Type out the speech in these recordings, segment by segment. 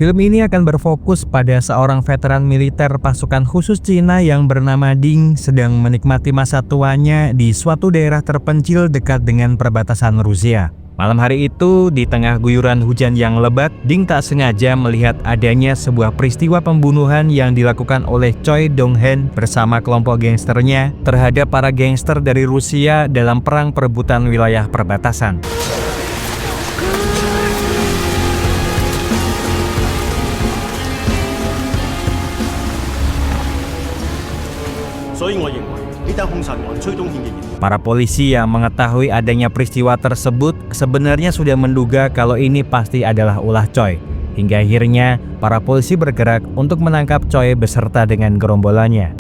Film ini akan berfokus pada seorang veteran militer pasukan khusus Cina yang bernama Ding sedang menikmati masa tuanya di suatu daerah terpencil dekat dengan perbatasan Rusia. Malam hari itu, di tengah guyuran hujan yang lebat, Ding tak sengaja melihat adanya sebuah peristiwa pembunuhan yang dilakukan oleh Choi Dong-hen bersama kelompok gangsternya terhadap para gangster dari Rusia dalam perang perebutan wilayah perbatasan. Para polisi yang mengetahui adanya peristiwa tersebut sebenarnya sudah menduga kalau ini pasti adalah ulah Choi. Hingga akhirnya para polisi bergerak untuk menangkap Choi beserta dengan gerombolannya.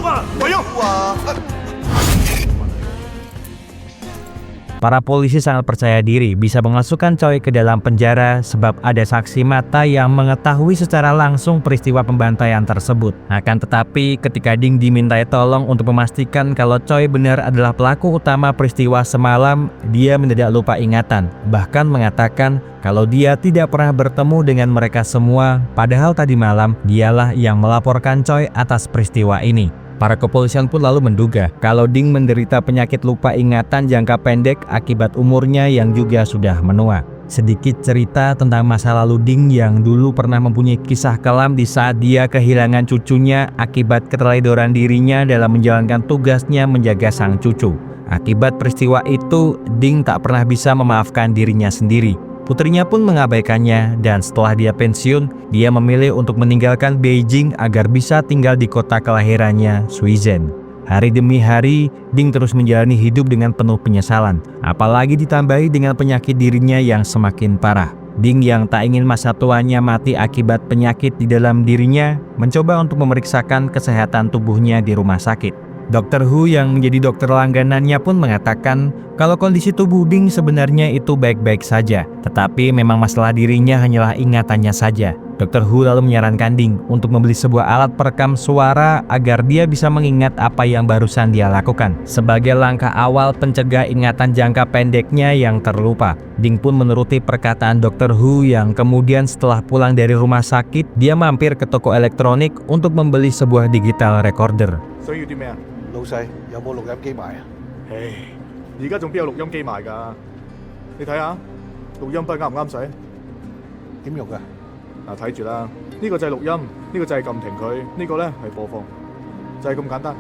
Para polisi sangat percaya diri bisa memasukkan Choi ke dalam penjara sebab ada saksi mata yang mengetahui secara langsung peristiwa pembantaian tersebut. Akan tetapi ketika Ding dimintai tolong untuk memastikan kalau Choi benar adalah pelaku utama peristiwa semalam, dia mendadak lupa ingatan. Bahkan mengatakan kalau dia tidak pernah bertemu dengan mereka semua, padahal tadi malam dialah yang melaporkan Choi atas peristiwa ini. Para kepolisian pun lalu menduga kalau Ding menderita penyakit lupa ingatan jangka pendek akibat umurnya yang juga sudah menua. Sedikit cerita tentang masa lalu Ding yang dulu pernah mempunyai kisah kelam di saat dia kehilangan cucunya akibat keteledoran dirinya dalam menjalankan tugasnya menjaga sang cucu. Akibat peristiwa itu, Ding tak pernah bisa memaafkan dirinya sendiri. Putrinya pun mengabaikannya dan setelah dia pensiun, dia memilih untuk meninggalkan Beijing agar bisa tinggal di kota kelahirannya, Shenzhen. Hari demi hari, Ding terus menjalani hidup dengan penuh penyesalan, apalagi ditambahi dengan penyakit dirinya yang semakin parah. Ding yang tak ingin masa tuanya mati akibat penyakit di dalam dirinya, mencoba untuk memeriksakan kesehatan tubuhnya di rumah sakit. Dr. Hu yang menjadi dokter langganannya pun mengatakan kalau kondisi tubuh Ding sebenarnya itu baik-baik saja, tetapi memang masalah dirinya hanyalah ingatannya saja. Dr. Hu lalu menyarankan Ding untuk membeli sebuah alat perekam suara agar dia bisa mengingat apa yang barusan dia lakukan. Sebagai langkah awal pencegah ingatan jangka pendeknya yang terlupa, Ding pun menuruti perkataan Dr. Hu yang kemudian setelah pulang dari rumah sakit, dia mampir ke toko elektronik untuk membeli sebuah digital recorder. 老細有冇錄音機賣啊？唉，而家仲邊有錄音機賣㗎？你睇下錄音筆啱唔啱使？點用㗎？嗱，睇住啦，呢個就係錄音，呢個就係撳停佢，呢個呢係播放，就係咁簡單。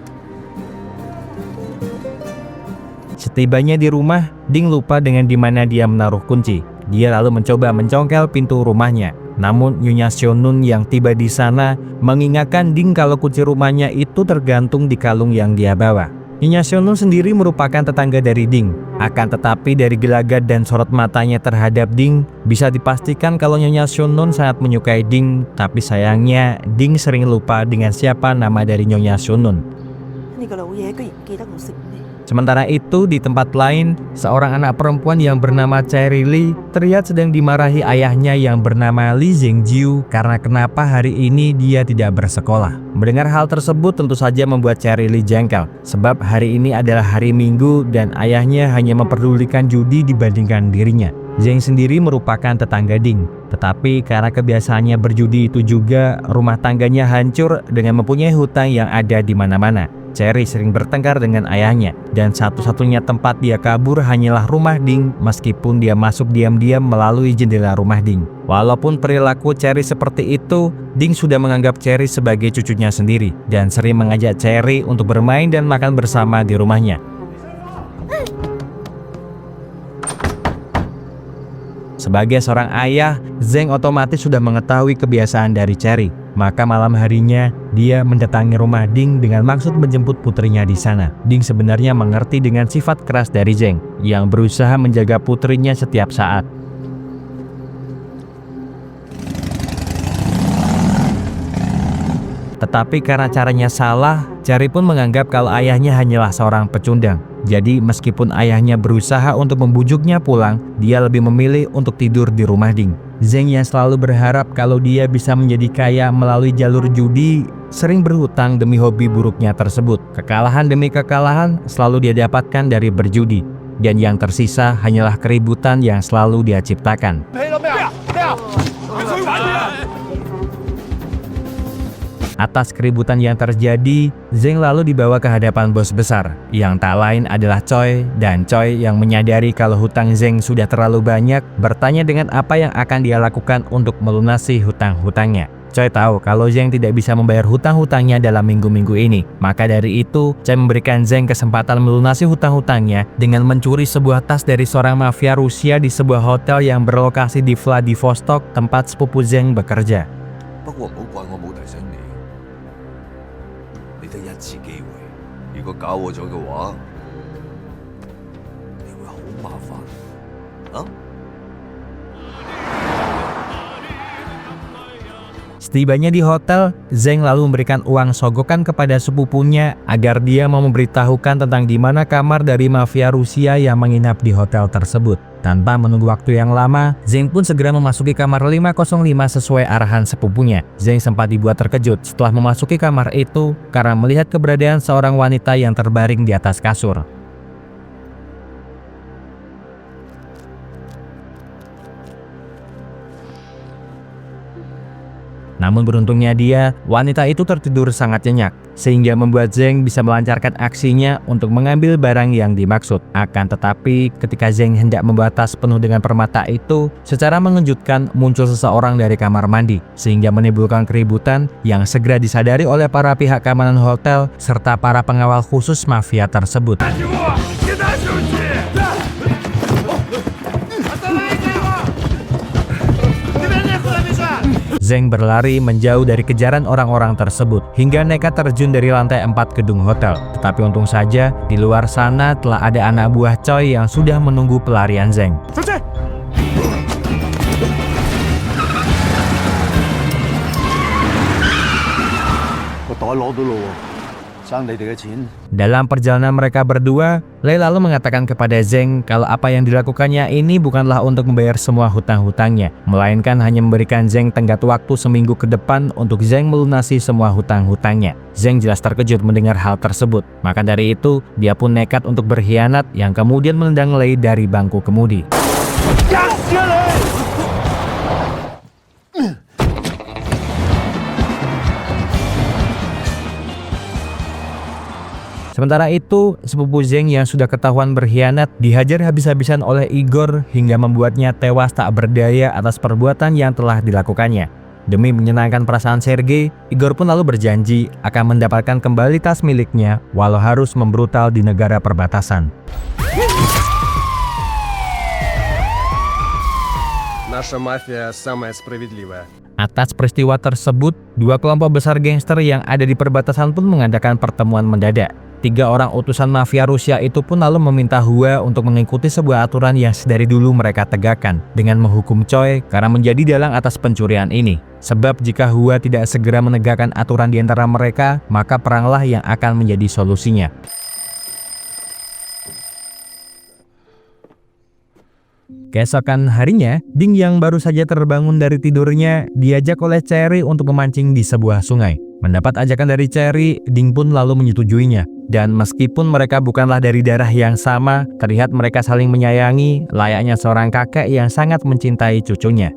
Setibanya di rumah, Ding lupa dengan di mana dia menaruh kunci. Dia lalu mencoba mencongkel pintu rumahnya. Namun Nyonya Sionun yang tiba di sana mengingatkan Ding kalau kunci rumahnya itu tergantung di kalung yang dia bawa. Nyonya Sionun sendiri merupakan tetangga dari Ding. Akan tetapi dari gelagat dan sorot matanya terhadap Ding, bisa dipastikan kalau Nyonya Sionun sangat menyukai Ding. Tapi sayangnya Ding sering lupa dengan siapa nama dari Nyonya Sionun. Sementara itu, di tempat lain, seorang anak perempuan yang bernama Cherry Lee terlihat sedang dimarahi ayahnya yang bernama Lee Zhengjiu karena kenapa hari ini dia tidak bersekolah. Mendengar hal tersebut tentu saja membuat Cherry Lee jengkel, sebab hari ini adalah hari Minggu dan ayahnya hanya memperdulikan judi dibandingkan dirinya. Zheng sendiri merupakan tetangga Ding, tetapi karena kebiasaannya berjudi itu juga, rumah tangganya hancur dengan mempunyai hutang yang ada di mana-mana. Cherry sering bertengkar dengan ayahnya, dan satu-satunya tempat dia kabur hanyalah rumah Ding meskipun dia masuk diam-diam melalui jendela rumah Ding. Walaupun perilaku Cherry seperti itu, Ding sudah menganggap Cherry sebagai cucunya sendiri dan sering mengajak Cherry untuk bermain dan makan bersama di rumahnya. Sebagai seorang ayah, Zheng otomatis sudah mengetahui kebiasaan dari Cherry. Maka malam harinya, dia mendatangi rumah Ding dengan maksud menjemput putrinya di sana. Ding sebenarnya mengerti dengan sifat keras dari Zheng, yang berusaha menjaga putrinya setiap saat. Tetapi karena caranya salah, Cherry pun menganggap kalau ayahnya hanyalah seorang pecundang. Jadi meskipun ayahnya berusaha untuk membujuknya pulang, dia lebih memilih untuk tidur di rumah Ding. Zheng yang selalu berharap kalau dia bisa menjadi kaya melalui jalur judi, sering berhutang demi hobi buruknya tersebut. Kekalahan demi kekalahan selalu dia dapatkan dari berjudi. Dan yang tersisa hanyalah keributan yang selalu dia ciptakan. Atas keributan yang terjadi, Zeng lalu dibawa ke hadapan bos besar, yang tak lain adalah Choi, dan Choi yang menyadari kalau hutang Zeng sudah terlalu banyak, bertanya dengan apa yang akan dia lakukan untuk melunasi hutang-hutangnya. Choi tahu kalau Zeng tidak bisa membayar hutang-hutangnya dalam minggu-minggu ini. Maka dari itu, Choi memberikan Zeng kesempatan melunasi hutang-hutangnya dengan mencuri sebuah tas dari seorang mafia Rusia di sebuah hotel yang berlokasi di Vladivostok, tempat sepupu Zeng bekerja. 不過唔好怪我冇提醒你，你得一次機會，如果搞錯咗嘅話，你會好麻煩啊！ Setibanya di hotel, Zeng lalu memberikan uang sogokan kepada sepupunya agar dia mau memberitahukan tentang di mana kamar dari mafia Rusia yang menginap di hotel tersebut. Tanpa menunggu waktu yang lama, Zeng pun segera memasuki kamar 505 sesuai arahan sepupunya. Zeng sempat dibuat terkejut setelah memasuki kamar itu karena melihat keberadaan seorang wanita yang terbaring di atas kasur. Namun beruntungnya dia, wanita itu tertidur sangat nyenyak, sehingga membuat Zeng bisa melancarkan aksinya untuk mengambil barang yang dimaksud. Akan tetapi, ketika Zeng hendak membawa tas penuh dengan permata itu, secara mengejutkan muncul seseorang dari kamar mandi, sehingga menimbulkan keributan yang segera disadari oleh para pihak keamanan hotel serta para pengawal khusus mafia tersebut. Zeng berlari menjauh dari kejaran orang-orang tersebut hingga nekat terjun dari lantai 4 gedung hotel. Tetapi untung saja di luar sana telah ada anak buah Choi yang sudah menunggu pelarian Zeng. Dalam perjalanan mereka berdua, Lei lalu mengatakan kepada Zeng kalau apa yang dilakukannya ini bukanlah untuk membayar semua hutang-hutangnya, melainkan hanya memberikan Zeng tenggat waktu seminggu ke depan untuk Zeng melunasi semua hutang-hutangnya. Zeng jelas terkejut mendengar hal tersebut, maka dari itu dia pun nekat untuk berkhianat yang kemudian menendang Lei dari bangku kemudi. Sementara itu, sepupu Zeng yang sudah ketahuan berkhianat dihajar habis-habisan oleh Igor hingga membuatnya tewas tak berdaya atas perbuatan yang telah dilakukannya. Demi menyenangkan perasaan Sergei, Igor pun lalu berjanji akan mendapatkan kembali tas miliknya walau harus membrutal di negara perbatasan. Наша мафия самая справедливая. Atas peristiwa tersebut, dua kelompok besar gangster yang ada di perbatasan pun mengadakan pertemuan mendadak. 3 orang utusan mafia Rusia itu pun lalu meminta Hua untuk mengikuti sebuah aturan yang sedari dulu mereka tegakkan dengan menghukum Choi karena menjadi dalang atas pencurian ini. Sebab jika Hua tidak segera menegakkan aturan di antara mereka, maka peranglah yang akan menjadi solusinya. Keesokan harinya, Ding yang baru saja terbangun dari tidurnya diajak oleh Cherry untuk memancing di sebuah sungai. Mendapat ajakan dari Cherry, Ding pun lalu menyetujuinya. Dan meskipun mereka bukanlah dari darah yang sama, terlihat mereka saling menyayangi layaknya seorang kakek yang sangat mencintai cucunya.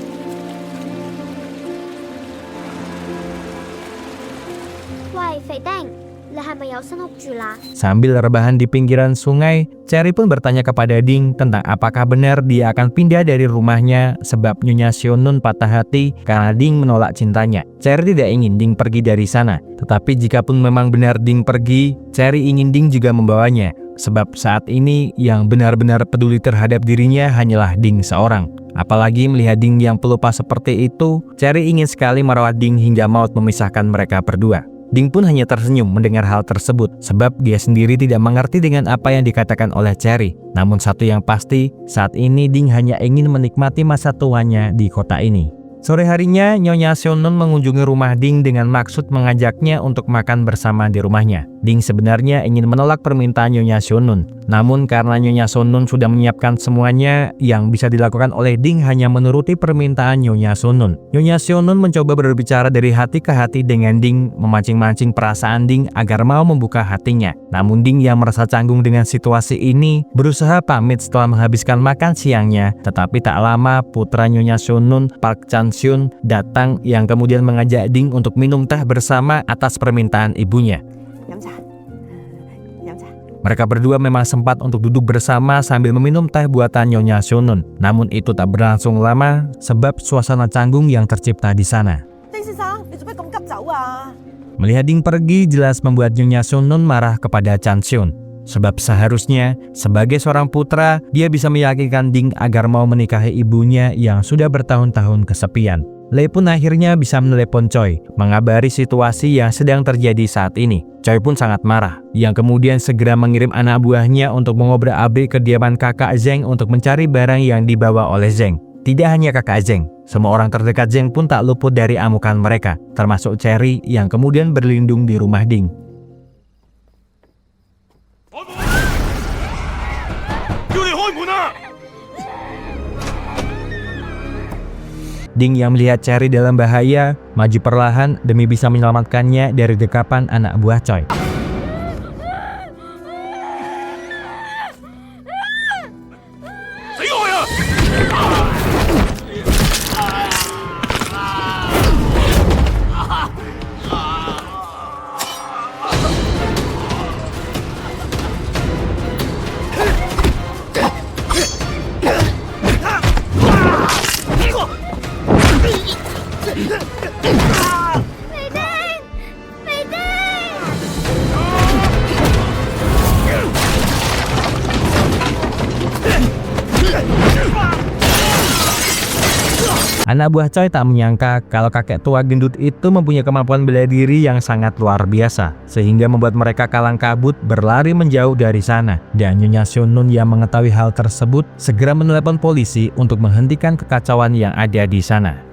Sambil rebahan di pinggiran sungai, Cherry pun bertanya kepada Ding tentang apakah benar dia akan pindah dari rumahnya sebab Nyonya Xiaonun patah hati karena Ding menolak cintanya. Cherry tidak ingin Ding pergi dari sana, tetapi jikapun memang benar Ding pergi, Cherry ingin Ding juga membawanya. Sebab saat ini yang benar-benar peduli terhadap dirinya hanyalah Ding seorang. Apalagi melihat Ding yang pelupa seperti itu, Cherry ingin sekali merawat Ding hingga maut memisahkan mereka berdua. Ding pun hanya tersenyum mendengar hal tersebut, sebab dia sendiri tidak mengerti dengan apa yang dikatakan oleh Cherry. Namun satu yang pasti, saat ini Ding hanya ingin menikmati masa tuanya di kota ini. Sore harinya, Nyonya Xiaonun mengunjungi rumah Ding dengan maksud mengajaknya untuk makan bersama di rumahnya. Ding sebenarnya ingin menolak permintaan Nyonya Xiaonun, Namun karena Nyonya Sunun sudah menyiapkan semuanya, yang bisa dilakukan oleh Ding hanya menuruti permintaan Nyonya Sunun. Nyonya Sunun mencoba berbicara dari hati ke hati dengan Ding, memancing-mancing perasaan Ding agar mau membuka hatinya. Namun Ding yang merasa canggung dengan situasi ini, berusaha pamit setelah menghabiskan makan siangnya. Tetapi tak lama putra Nyonya Sunun, Park Chan-syun, datang yang kemudian mengajak Ding untuk minum teh bersama atas permintaan ibunya. Mereka berdua memang sempat untuk duduk bersama sambil meminum teh buatan Nyonya Sunun. Namun itu tak berlangsung lama sebab suasana canggung yang tercipta di sana. Melihat Ding pergi jelas membuat Nyonya Sunun marah kepada Chan-syun. Sebab seharusnya sebagai seorang putra dia bisa meyakinkan Ding agar mau menikahi ibunya yang sudah bertahun-tahun kesepian. Lei pun akhirnya bisa menelepon Choi, mengabari situasi yang sedang terjadi saat ini. Choi pun sangat marah, yang kemudian segera mengirim anak buahnya untuk mengobrak-abrik kediaman kakak Zeng untuk mencari barang yang dibawa oleh Zeng. Tidak hanya kakak Zeng, semua orang terdekat Zeng pun tak luput dari amukan mereka, termasuk Cherry yang kemudian berlindung di rumah Ding. Ding yang melihat Cherry dalam bahaya, maju perlahan demi bisa menyelamatkannya dari dekapan anak buah Choi. Anak buah Choi tak menyangka kalau kakek tua gendut itu mempunyai kemampuan bela diri yang sangat luar biasa, sehingga membuat mereka kalang kabut berlari menjauh dari sana. Dan Nyonya Sunun yang mengetahui hal tersebut segera menelepon polisi untuk menghentikan kekacauan yang ada di sana.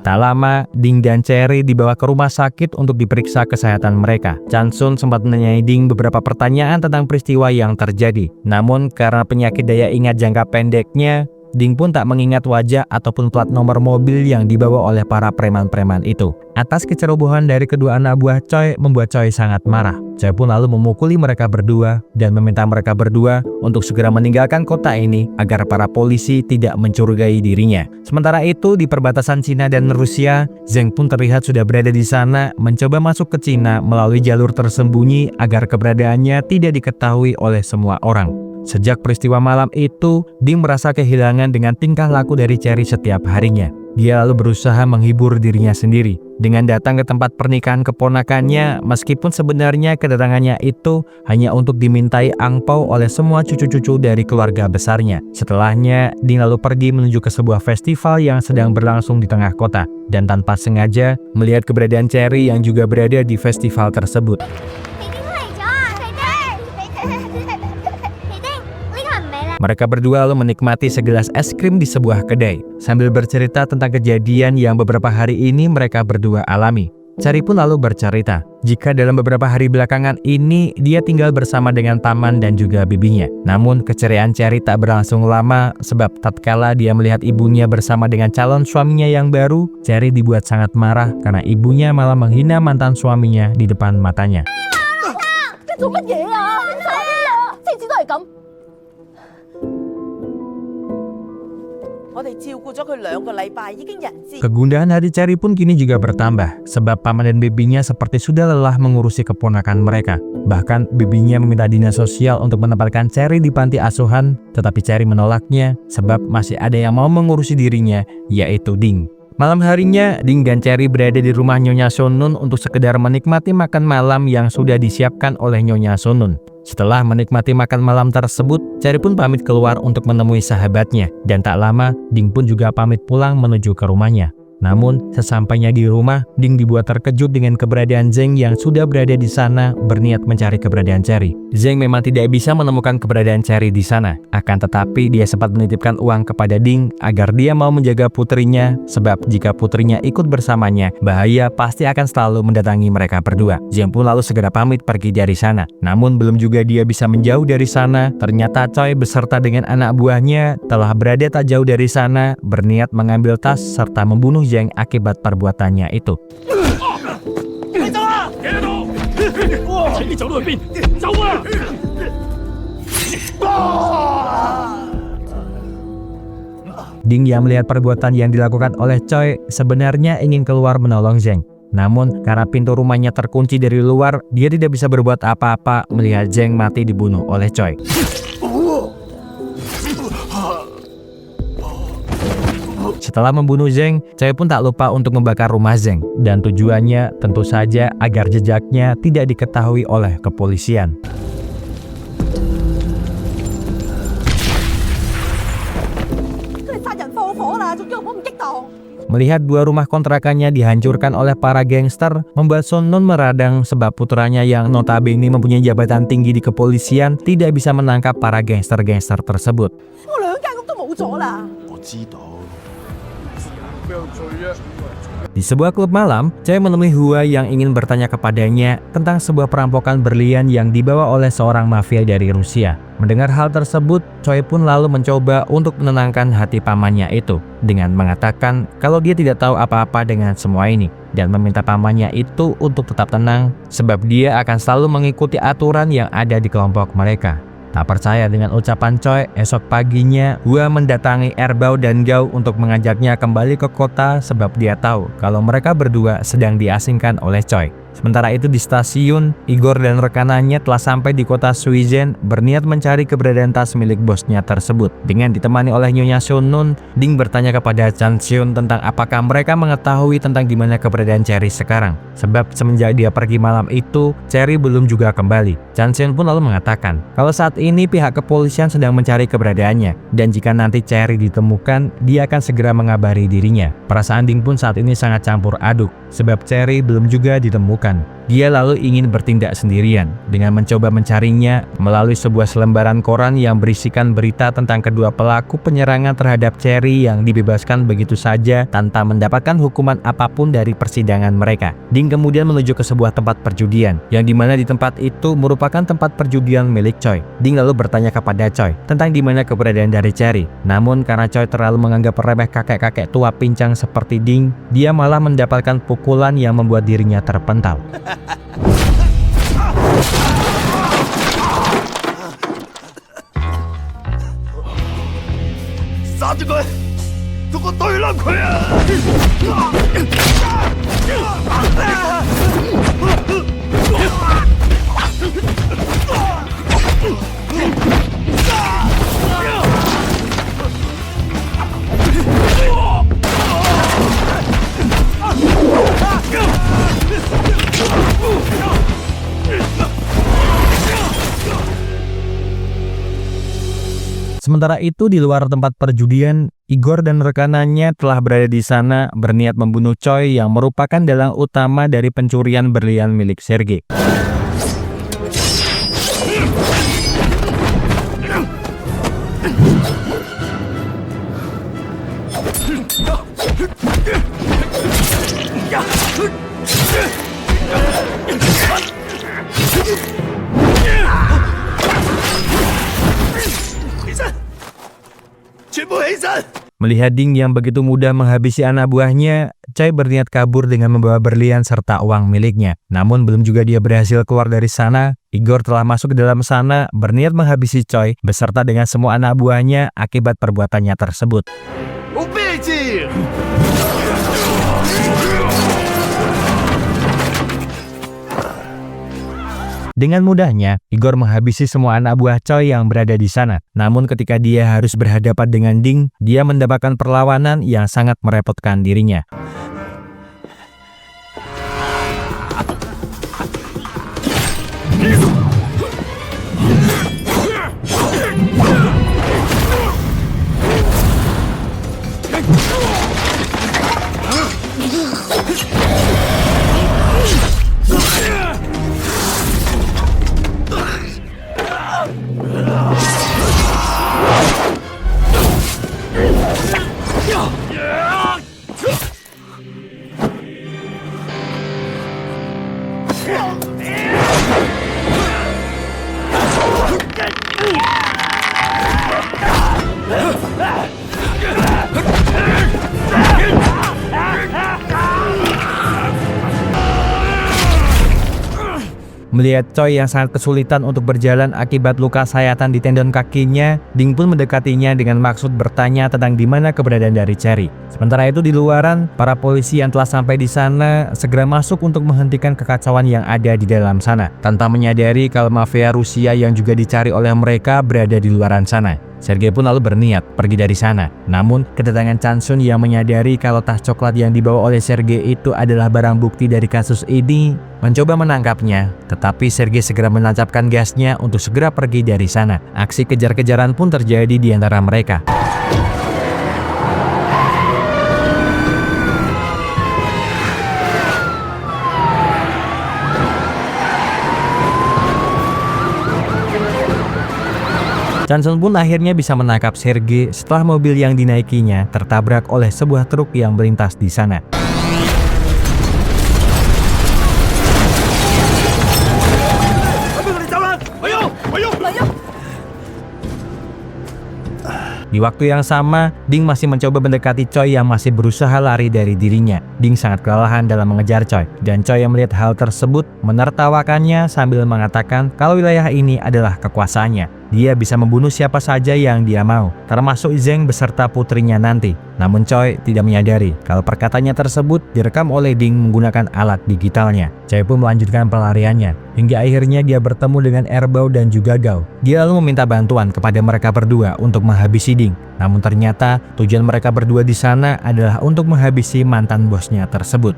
Tak lama, Ding dan Cherry dibawa ke rumah sakit untuk diperiksa kesehatan mereka. Chan-sun sempat menanyai Ding beberapa pertanyaan tentang peristiwa yang terjadi. Namun karena penyakit daya ingat jangka pendeknya, Ding pun tak mengingat wajah ataupun plat nomor mobil yang dibawa oleh para preman-preman itu. Atas kecerobohan dari kedua anak buah Choi membuat Choi sangat marah. Choi pun lalu memukuli mereka berdua dan meminta mereka berdua untuk segera meninggalkan kota ini agar para polisi tidak mencurigai dirinya. Sementara itu di perbatasan Cina dan Rusia, Zeng pun terlihat sudah berada di sana mencoba masuk ke Cina melalui jalur tersembunyi agar keberadaannya tidak diketahui oleh semua orang. Sejak peristiwa malam itu, Ding merasa kehilangan dengan tingkah laku dari Cherry setiap harinya. Dia lalu berusaha menghibur dirinya sendiri dengan datang ke tempat pernikahan keponakannya, meskipun sebenarnya kedatangannya itu hanya untuk dimintai angpau oleh semua cucu-cucu dari keluarga besarnya. Setelahnya, Ding lalu pergi menuju ke sebuah festival yang sedang berlangsung di tengah kota, dan tanpa sengaja melihat keberadaan Cherry yang juga berada di festival tersebut. Mereka berdua lalu menikmati segelas es krim di sebuah kedai, sambil bercerita tentang kejadian yang beberapa hari ini mereka berdua alami. Cherry pun lalu bercerita, jika dalam beberapa hari belakangan ini dia tinggal bersama dengan paman dan juga bibinya. Namun keceriaan Cherry tak berlangsung lama, sebab tatkala dia melihat ibunya bersama dengan calon suaminya yang baru, Cherry dibuat sangat marah karena ibunya malah menghina mantan suaminya di depan matanya. Kegundahan hati Cherry pun kini juga bertambah, sebab paman dan bibinya seperti sudah lelah mengurusi keponakan mereka. Bahkan bibinya meminta dinas sosial untuk menempatkan Cherry di panti asuhan, tetapi Cherry menolaknya sebab masih ada yang mau mengurusi dirinya, yaitu Ding. Malam harinya, Ding dan Cherry berada di rumah Nyonya Sunun untuk sekedar menikmati makan malam yang sudah disiapkan oleh Nyonya Sunun. Setelah menikmati makan malam tersebut, Cherry pun pamit keluar untuk menemui sahabatnya. Dan tak lama, Ding pun juga pamit pulang menuju ke rumahnya. Namun, sesampainya di rumah, Ding dibuat terkejut dengan keberadaan Zheng yang sudah berada di sana berniat mencari keberadaan Cherry. Zheng memang tidak bisa menemukan keberadaan Cherry di sana. Akan tetapi, dia sempat menitipkan uang kepada Ding agar dia mau menjaga putrinya, sebab jika putrinya ikut bersamanya, bahaya pasti akan selalu mendatangi mereka berdua. Zheng pun lalu segera pamit pergi dari sana. Namun, belum juga dia bisa menjauh dari sana, ternyata Choi beserta dengan anak buahnya telah berada tak jauh dari sana, berniat mengambil tas serta membunuh Zheng akibat perbuatannya itu. Ding yang melihat perbuatan yang dilakukan oleh Choi sebenarnya ingin keluar menolong Zheng. Namun, karena pintu rumahnya terkunci dari luar, dia tidak bisa berbuat apa-apa melihat Zheng mati dibunuh oleh Choi. Setelah membunuh Zheng, Choi pun tak lupa untuk membakar rumah Zheng. Dan tujuannya tentu saja agar jejaknya tidak diketahui oleh kepolisian. Melihat dua rumah kontrakannya dihancurkan oleh para gangster, membuat Sun Nun meradang sebab putranya yang notabene mempunyai jabatan tinggi di kepolisian tidak bisa menangkap para gangster-gangster tersebut. Di sebuah klub malam, Choi menemui Hua yang ingin bertanya kepadanya tentang sebuah perampokan berlian yang dibawa oleh seorang mafia dari Rusia. Mendengar hal tersebut, Choi pun lalu mencoba untuk menenangkan hati pamannya itu dengan mengatakan kalau dia tidak tahu apa-apa dengan semua ini dan meminta pamannya itu untuk tetap tenang sebab dia akan selalu mengikuti aturan yang ada di kelompok mereka. Tak percaya dengan ucapan Choi, esok paginya Hua mendatangi Erbao dan Gao untuk mengajaknya kembali ke kota sebab dia tahu kalau mereka berdua sedang diasingkan oleh Choi. Sementara itu di stasiun, Igor dan rekanannya telah sampai di kota Suizhen berniat mencari keberadaan tas milik bosnya tersebut. Dengan ditemani oleh Nyonya Sun Nun, Ding bertanya kepada Chan Xiun tentang apakah mereka mengetahui tentang di mana keberadaan Cherry sekarang. Sebab semenjak dia pergi malam itu, Cherry belum juga kembali. Chan Xiun pun lalu mengatakan kalau saat ini pihak kepolisian sedang mencari keberadaannya dan jika nanti Cherry ditemukan, dia akan segera mengabari dirinya. Perasaan Ding pun saat ini sangat campur aduk sebab Cherry belum juga ditemukan. Dia lalu ingin bertindak sendirian dengan mencoba mencarinya melalui sebuah selembaran koran yang berisikan berita tentang kedua pelaku penyerangan terhadap Cherry yang dibebaskan begitu saja tanpa mendapatkan hukuman apapun dari persidangan mereka. Ding kemudian menuju ke sebuah tempat perjudian yang dimana di tempat itu merupakan tempat perjudian milik Choi. Ding lalu bertanya kepada Choi tentang di mana keberadaan dari Cherry. Namun karena Choi terlalu menganggap remeh kakek-kakek tua pincang seperti Ding, dia malah mendapatkan pukulan yang membuat dirinya terpental. Sementara itu di luar tempat perjudian, Igor dan rekanannya telah berada di sana berniat membunuh Choi yang merupakan dalang utama dari pencurian berlian milik Sergei. Melihat Ding yang begitu mudah menghabisi anak buahnya, Choi berniat kabur dengan membawa berlian serta uang miliknya. Namun belum juga dia berhasil keluar dari sana, Igor telah masuk ke dalam sana berniat menghabisi Choi beserta dengan semua anak buahnya akibat perbuatannya tersebut. Dengan mudahnya, Igor menghabisi semua anak buah Choi yang berada di sana. Namun ketika dia harus berhadapan dengan Ding, dia mendapatkan perlawanan yang sangat merepotkan dirinya. Melihat Choi yang sangat kesulitan untuk berjalan akibat luka sayatan di tendon kakinya, Ding pun mendekatinya dengan maksud bertanya tentang di mana keberadaan dari Cherry. Sementara itu di luaran, para polisi yang telah sampai di sana segera masuk untuk menghentikan kekacauan yang ada di dalam sana, tanpa menyadari kalau mafia Rusia yang juga dicari oleh mereka berada di luaran sana. Sergei pun lalu berniat pergi dari sana. Namun, kedatangan Chansun yang menyadari kalau tas coklat yang dibawa oleh Sergei itu adalah barang bukti dari kasus ini, mencoba menangkapnya. Tetapi Sergei segera menancapkan gasnya untuk segera pergi dari sana. Aksi kejar-kejaran pun terjadi di antara mereka. Chansun pun akhirnya bisa menangkap Sergei setelah mobil yang dinaikinya tertabrak oleh sebuah truk yang melintas di sana. Di waktu yang sama, Ding masih mencoba mendekati Choi yang masih berusaha lari dari dirinya. Ding sangat kelelahan dalam mengejar Choi, dan Choi yang melihat hal tersebut menertawakannya sambil mengatakan kalau wilayah ini adalah kekuasaannya. Dia bisa membunuh siapa saja yang dia mau, termasuk Zheng beserta putrinya nanti. Namun Choi tidak menyadari kalau perkataannya tersebut direkam oleh Ding menggunakan alat digitalnya. Choi pun melanjutkan pelariannya, hingga akhirnya dia bertemu dengan Erbao dan juga Gao. Dia lalu meminta bantuan kepada mereka berdua untuk menghabisi Ding. Namun ternyata tujuan mereka berdua di sana adalah untuk menghabisi mantan bosnya tersebut.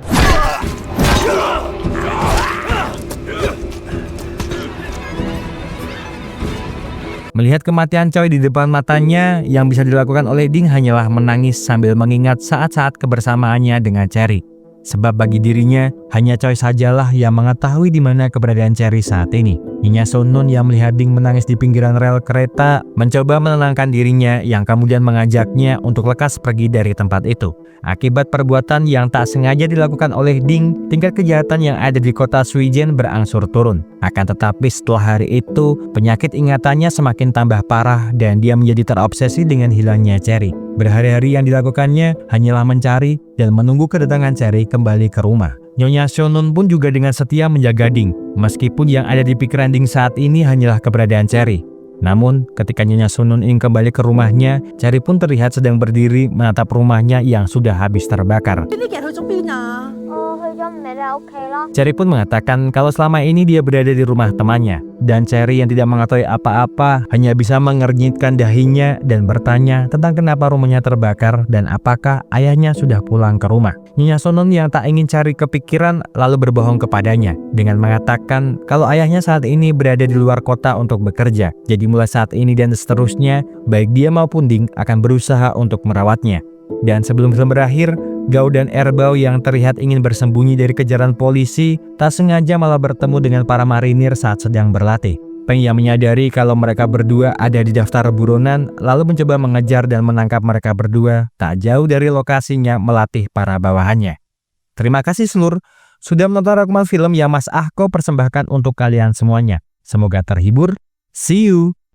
Melihat kematian Choi di depan matanya, yang bisa dilakukan oleh Ding hanyalah menangis sambil mengingat saat-saat kebersamaannya dengan Cherry. Sebab bagi dirinya, hanya Choi sajalah yang mengetahui di mana keberadaan Cherry saat ini. Nyonya Sunun yang melihat Ding menangis di pinggiran rel kereta, mencoba menenangkan dirinya yang kemudian mengajaknya untuk lekas pergi dari tempat itu. Akibat perbuatan yang tak sengaja dilakukan oleh Ding, tingkat kejahatan yang ada di kota Suijen berangsur turun. Akan tetapi setelah hari itu, penyakit ingatannya semakin tambah parah dan dia menjadi terobsesi dengan hilangnya Cherry. Berhari-hari yang dilakukannya hanyalah mencari dan menunggu kedatangan Cherry kembali ke rumah. Nyonya Shonun pun juga dengan setia menjaga Ding, meskipun yang ada di pikiran Ding saat ini hanyalah keberadaan Cherry. Namun, ketika Nyonya Shonun ingin kembali ke rumahnya, Cherry pun terlihat sedang berdiri menatap rumahnya yang sudah habis terbakar. Cherry pun mengatakan kalau selama ini dia berada di rumah temannya, dan Cherry yang tidak mengetahui apa-apa hanya bisa mengernyitkan dahinya dan bertanya tentang kenapa rumahnya terbakar dan apakah ayahnya sudah pulang ke rumah. Nyonya Shonun yang tak ingin Cherry kepikiran lalu berbohong kepadanya dengan mengatakan kalau ayahnya saat ini berada di luar kota untuk bekerja. Jadi mulai saat ini dan seterusnya, baik dia maupun Ding akan berusaha untuk merawatnya. Dan sebelum film berakhir, Gao dan Erbao yang terlihat ingin bersembunyi dari kejaran polisi, tak sengaja malah bertemu dengan para marinir saat sedang berlatih. Peng yang menyadari kalau mereka berdua ada di daftar buronan, lalu mencoba mengejar dan menangkap mereka berdua tak jauh dari lokasinya melatih para bawahannya. Terima kasih seluruh sudah menonton rekaman film yang Mas Ahko persembahkan untuk kalian semuanya. Semoga terhibur. See you!